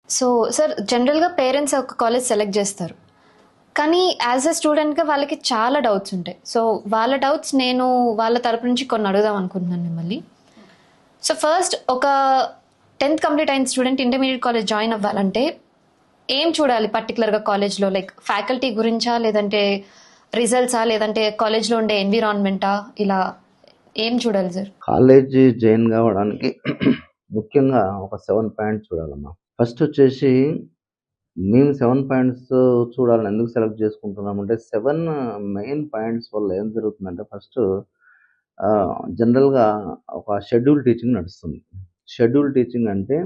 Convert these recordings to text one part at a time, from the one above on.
So sir జనరల్‌గా parents ఒక college select జేస్తారు. కానీ యాస్ ఎ స్టూడెంట్‌గా వాళ్ళకి చాలా డౌట్స్ ఉంటాయి. సో వాళ్ళ డౌట్స్ నేను వాళ్ళ తరపు నుంచి కొన్ని అడుగుదాం అనుకుంటున్నాను మిమ్మల్ని. సో ఫస్ట్ ఒక 10థ్ కంప్లీట్ అయిన స్టూడెంట్ ఇంటర్మీడియట్ కాలేజ్ జాయిన్ అవ్వాలంటే ఏం చూడాలి పర్టికులర్‌గా కాలేజ్‌లో? లైక్ ఫ్యాకల్టీ గురించా? లేదంటే రిజల్ట్సా? లేదంటే కాలేజ్‌లో ఉండే ఎన్విరాన్మెంటా? ఇలా ఏం చూడాలి సార్? కాలేజీ జాయిన్ కావడానికి ముఖ్యంగా ఒక 7 పాయింట్స్ చూడాలమ్మా. ఫస్ట్ వచ్చేసి మేము 7 పాయింట్స్ చూడాలని ఎందుకు సెలెక్ట్ చేసుకుంటున్నామంటే 7 మెయిన్ పాయింట్స్ వల్ల ఏం జరుగుతుందంటే ఫస్ట్ జనరల్‌గా ఒక షెడ్యూల్ టీచింగ్ నడుస్తుంది. షెడ్యూల్ టీచింగ్ అంటే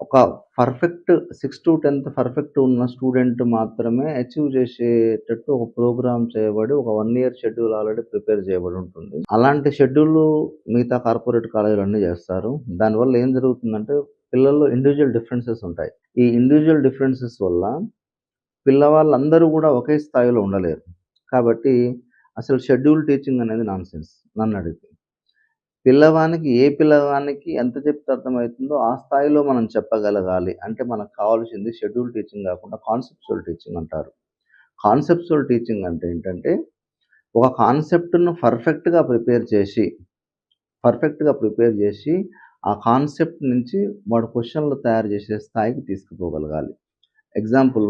ఒక పర్ఫెక్ట్ 6-10థ్ పర్ఫెక్ట్ ఉన్న స్టూడెంట్ మాత్రమే అచీవ్ చేసేటట్టు ఒక ప్రోగ్రామ్ చేయబడి ఒక 1 ఇయర్ షెడ్యూల్ ఆల్రెడీ ప్రిపేర్ చేయబడి ఉంటుంది. అలాంటి షెడ్యూల్ మిగతా కార్పొరేట్ కాలేజీలు అన్నీ చేస్తారు. దానివల్ల ఏం జరుగుతుందంటే పిల్లల్లో ఇండివిజువల్ డిఫరెన్సెస్ ఉంటాయి. ఈ ఇండివిజువల్ డిఫరెన్సెస్ వల్ల పిల్లవాళ్ళందరూ కూడా ఒకే స్థాయిలో ఉండలేరు. కాబట్టి అసలు షెడ్యూల్ టీచింగ్ అనేది నాన్‌సెన్స్ నన్నడిగితే. ఏ పిల్లవానికి ఎంత చెప్తే అర్థమవుతుందో ఆ స్థాయిలో మనం చెప్పగలగాలి. అంటే మనకు కావాల్సింది షెడ్యూల్ టీచింగ్ కాకుండా కాన్సెప్చువల్ టీచింగ్ అంటారు. కాన్సెప్చువల్ టీచింగ్ అంటే ఏంటంటే, ఒక కాన్సెప్ట్‌ను పర్ఫెక్ట్‌గా ప్రిపేర్ చేసి, ఆ కాన్సెప్ట్ నుంచి వాడు క్వెషన్‌లు తయారు చేసే స్థాయికి తీసుకుపోగలగాలి. ఎగ్జాంపుల్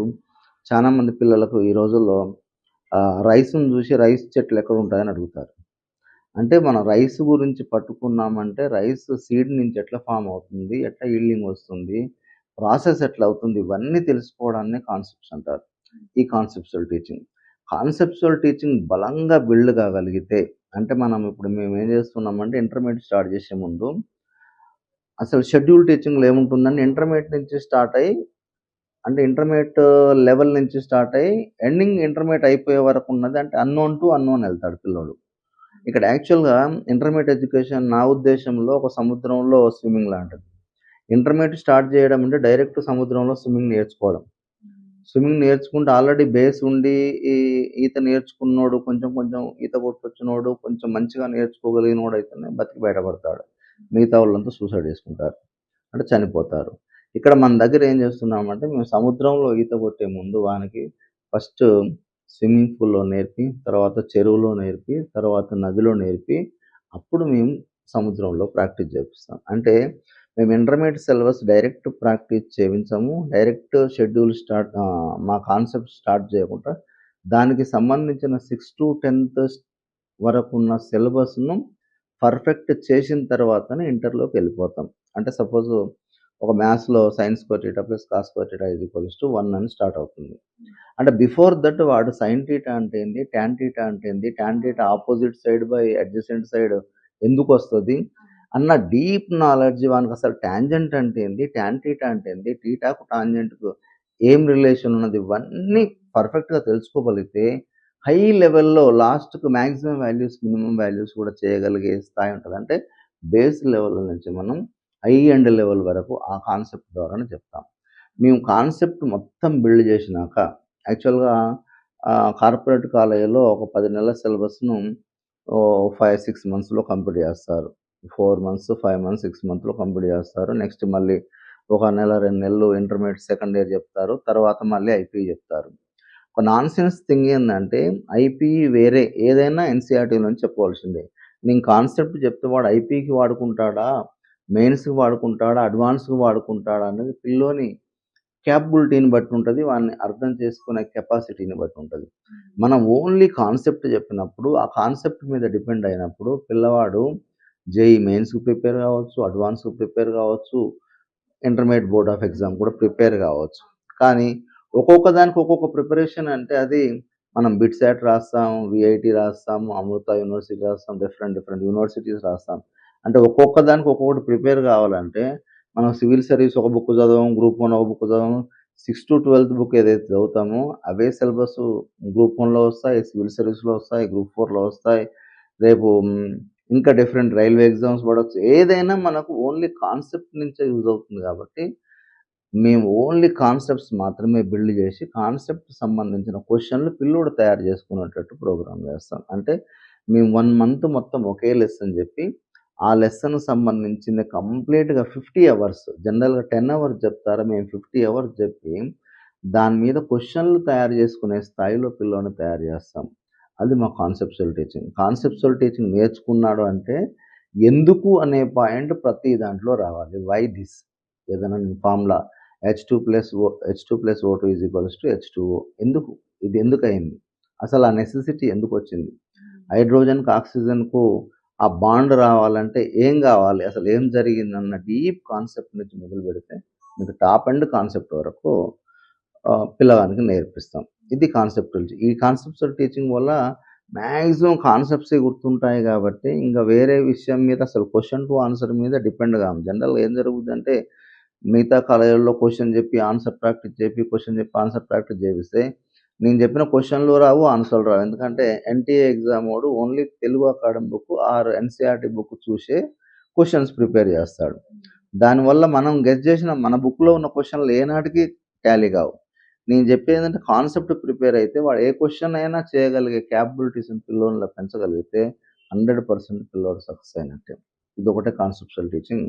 చాలామంది పిల్లలకు ఈ రోజుల్లో రైస్‌ని చూసి రైస్ చెట్లు ఎక్కడుంటాయని అడుగుతారు. అంటే మనం రైస్ గురించి పట్టుకున్నామంటే రైస్ సీడ్ నుంచి ఎట్లా ఫామ్ అవుతుంది, ఎట్లా ఈల్డింగ్ వస్తుంది, ప్రాసెస్ ఎట్లా అవుతుంది, ఇవన్నీ తెలుసుకోవడాన్ని కాన్సెప్ట్స్ అంటారు. ఈ కాన్సెప్చువల్ టీచింగ్. కాన్సెప్చువల్ టీచింగ్ బలంగా బిల్డ్ కాగలిగితే అంటే ఇప్పుడు మేము ఏం చేస్తున్నామంటే ఇంటర్మీడియట్ స్టార్ట్ చేసే ముందు అసలు షెడ్యూల్ టీచింగ్‌లో ఏముంటుందంటే ఇంటర్మీడియట్ నుంచి స్టార్ట్ అయ్యి అంటే ఇంటర్మీడియట్ లెవెల్ నుంచి స్టార్ట్ అయ్యి ఇంటర్మీడియట్ అయిపోయే వరకు ఉన్నది అంటే అన్నోన్ టు అన్నోన్ వెళ్తాడు పిల్లోడు. ఇక్కడ యాక్చువల్‌గా ఇంటర్మీడియట్ ఎడ్యుకేషన్ నా ఉద్దేశంలో ఒక సముద్రంలో స్విమ్మింగ్ లాంటిది. ఇంటర్మీడియట్ స్టార్ట్ చేయడం అంటే డైరెక్ట్ సముద్రంలో స్విమ్మింగ్ నేర్చుకోవడం. స్విమ్మింగ్ నేర్చుకుంటే ఆల్రెడీ బేస్ ఉండి ఈ ఈత నేర్చుకున్నోడు కొంచెం కొంచెం ఈత కొట్టొచ్చినోడు కొంచెం మంచిగా నేర్చుకోగలిగినోడు అయితేనే బతికి బయటపడతాడు. మిగతా వాళ్ళంతా సూసైడ్ చేసుకుంటారు. అంటే చనిపోతారు. ఇక్కడ మన దగ్గర ఏం చేస్తున్నామంటే మేము సముద్రంలో ఈత కొట్టే ముందు వానికి ఫస్ట్ స్విమ్మింగ్ పూల్‌లో నేర్పి, తర్వాత చెరువులో నేర్పి, తర్వాత నదిలో నేర్పి, అప్పుడు మేము సముద్రంలో ప్రాక్టీస్ చేపిస్తాం. అంటే మేము ఇంటర్మీడియేట్ సిలబస్ డైరెక్ట్ ప్రాక్టీస్ చేయించము. డైరెక్ట్ షెడ్యూల్ మా కాన్సెప్ట్ స్టార్ట్ చేయకుండా దానికి సంబంధించిన 6-10థ్ వరకున్న సిలబస్‌ను పర్ఫెక్ట్ చేసిన తర్వాతనే ఇంటర్‌లోకి వెళ్ళిపోతాం. అంటే సపోజ్ ఒక మ్యాథ్స్‌లో sine square theta plus cos square theta is equals to 1 అని స్టార్ట్ అవుతుంది. అంటే బిఫోర్ దట్ వాడు సైన్ థీటా అంటే ఏంది? టాన్ థీటా అంటే ఏంది? Tan theta opposite side by adjacent side ఎందుకొస్తది? అన్న డీప్ నాలెడ్జ్ వానికి అసలు టాంజెంట్ అంటే ఏంది? టాన్ థీటా అంటే ఏంది? థీటాకు టాంజెంట్‌కు ఏం రిలేషన్ ఉన్నది? ఇవన్నీ పర్ఫెక్ట్‌గా తెలుసుకోగలిగితే హై లెవెల్‌లో లాస్ట్‌కు మాక్సిమం వాల్యూస్, మినిమమ్ వాల్యూస్ కూడా చేయగలిగే స్థాయి ఉంటది. అంటే బేస్ లెవెల్ నుంచి మనం హై ఎండ్ లెవెల్ వరకు ఆ కాన్సెప్ట్ ద్వారానే చెప్తాం. మేము కాన్సెప్ట్ మొత్తం బిల్డ్ చేసినాక యాక్చువల్‌గా కార్పొరేట్ కాలేజీలో ఒక 10 నెలల సిలబస్‌ను 5-6 మంత్స్‌లో కంప్లీట్ చేస్తారు. 4 మంత్స్, 5 మంత్స్, 6 మంత్స్‌లో కంప్లీట్ చేస్తారు. నెక్స్ట్ మళ్ళీ ఒక నెల, 2 నెలలు ఇంటర్మీడియేట్ సెకండ్ ఇయర్ చెప్తారు. తర్వాత మళ్ళీ ఐపీఈ చెప్తారు. ఒక నాన్‌సెన్స్ థింగ్ ఏందంటే ఐపీఈ వేరే ఏదైనా ఎన్‌సీఈఆర్‌టీ నుంచి చెప్పవలసిందే. నేను కాన్సెప్ట్ చెప్తే వాడు ఐపీఈకి వాడుకుంటాడా, మెయిన్స్‌కి వాడుకుంటాడా, అడ్వాన్స్‌కి వాడుకుంటాడా అనేది పిల్లోని క్యాపబిలిటీని బట్టి ఉంటది. వాడిని అర్థం చేసుకునే కెపాసిటీని బట్టి ఉంటది. మనం ఓన్లీ కాన్సెప్ట్ చెప్పినప్పుడు, ఆ కాన్సెప్ట్ మీద డిపెండ్ అయినప్పుడు పిల్లవాడు జేఈఈ మెయిన్స్‌కి ప్రిపేర్ కావచ్చు, అడ్వాన్స్‌కి ప్రిపేర్ కావచ్చు, ఇంటర్మీడియేట్ బోర్డ్ ఆఫ్ ఎగ్జామ్ కూడా ప్రిపేర్ కావచ్చు. కానీ ఒక్కొక్క దానికి ఒక్కొక్క ప్రిపరేషన్ అంటే అది మనం బిట్‌సాట్ రాస్తాం, వీఐటీ రాస్తాం, అమృత యూనివర్సిటీ రాస్తాం, డిఫరెంట్ యూనివర్సిటీస్ రాస్తాం. అంటే ఒక్కొక్క దానికి ఒక్కొక్కటి ప్రిపేర్ కావాలంటే మనం సివిల్ సర్వీస్ ఒక బుక్ చదవం, గ్రూప్ 1 ఒక బుక్ చదవం. 6-12 బుక్ ఏదైతే చదువుతామో అవే సిలబస్ గ్రూప్ 1లో వస్తాయి, సివిల్ సర్వీస్‌లో వస్తాయి, గ్రూప్ 4లో వస్తాయి. రేపు ఇంకా డిఫరెంట్ రైల్వే ఎగ్జామ్స్ పడొచ్చు. ఏదైనా మనకు ఓన్లీ కాన్సెప్ట్ నుంచే యూజ్ అవుతుంది కాబట్టి మేము ఓన్లీ కాన్సెప్ట్స్ మాత్రమే బిల్డ్ చేసి కాన్సెప్ట్ సంబంధించిన క్వెషన్‌లు పిల్లోడు తయారు చేసుకునేటట్టు ప్రోగ్రామ్ చేస్తాం. అంటే మేము 1 మంత్ మొత్తం ఒకే లెసన్ చెప్పి ఆ లెసన్ సంబంధించింది కంప్లీట్‌గా 50 అవర్స్ జనరల్‌గా 10 అవర్స్ చెప్తారు. మేము 50 అవర్స్ చెప్పి, దాని మీద క్వెషన్‌లు తయారు చేసుకునే స్థాయిలో పిల్లోడిని తయారు చేస్తాం. అది మా కాన్సెప్చువల్ టీచింగ్. కాన్సెప్చువల్ టీచింగ్ నేర్చుకున్నాడు అంటే, ఎందుకు అనే పాయింట్ ప్రతి దాంట్లో రావాలి. Why this? ఏదైనా ఫార్ములా H2+O2 H2O ఎందుకు? ఇది ఎందుకయింది? అసలు ఆ నెసెసిటీ ఎందుకొచ్చింది? హైడ్రోజన్‌కి, ఆక్సిజన్‌కు ఆ బాండ్ రావాలంటే ఏం గావాలి? అసలు ఏం జరిగిందన్న డీప్ కాన్సెప్ట్ నుంచి మొదలుపెడితే, మీకు టాప్ ఎండ్ కాన్సెప్ట్ వరకు పిల్లవానికి నేర్పిస్తాం. ఇది కాన్సెప్చువల్ ఈ కాన్సెప్చువల్ టీచింగ్ వల్ల మాక్సిమం కాన్సెప్ట్సే గుర్తుంటాయి గాబట్టి, ఇంక వేరే విషయం మీద అసలు క్వెషన్ టు ఆన్సర్ మీద డిపెండ్ గాము. జనరల్‌గా ఏం జరుగుద్దంటే, మిగతా కాలేజీల్లో క్వెషన్ జెప్పి, ఆన్సర్ ప్రాక్టీస్ చేపి, క్వెషన్ జెప్పి, ఆన్సర్ ప్రాక్టీస్ జేపిస్తే, నేను చెప్పిన క్వెషన్‌లు రావు, ఆన్సర్‌లు రావు. ఎందుకంటే ఎన్‌టీఏ ఎగ్జామోడు only Telugu academy book or NCERT book చూసే క్వెషన్స్ ప్రిపేర్ చేస్తాడు. దానివల్ల మనం గెస్ చేసిన మన బుక్‌లో ఉన్న క్వెషన్‌లు ఏనాటికి టాలీ కావు. నేను చెప్పేదేంటంటే కాన్సెప్ట్ ప్రిపేర్ అయితే వాడు ఏ క్వెషన్ అయినా చేయగలిగే క్యాపబిలిటీస్‌ని పిల్లోనిలో పెంచగలిగితే 100% పిల్లోడు సక్సెస్ అయినట్టే. ఇదొకటే కాన్సెప్చువల్ టీచింగ్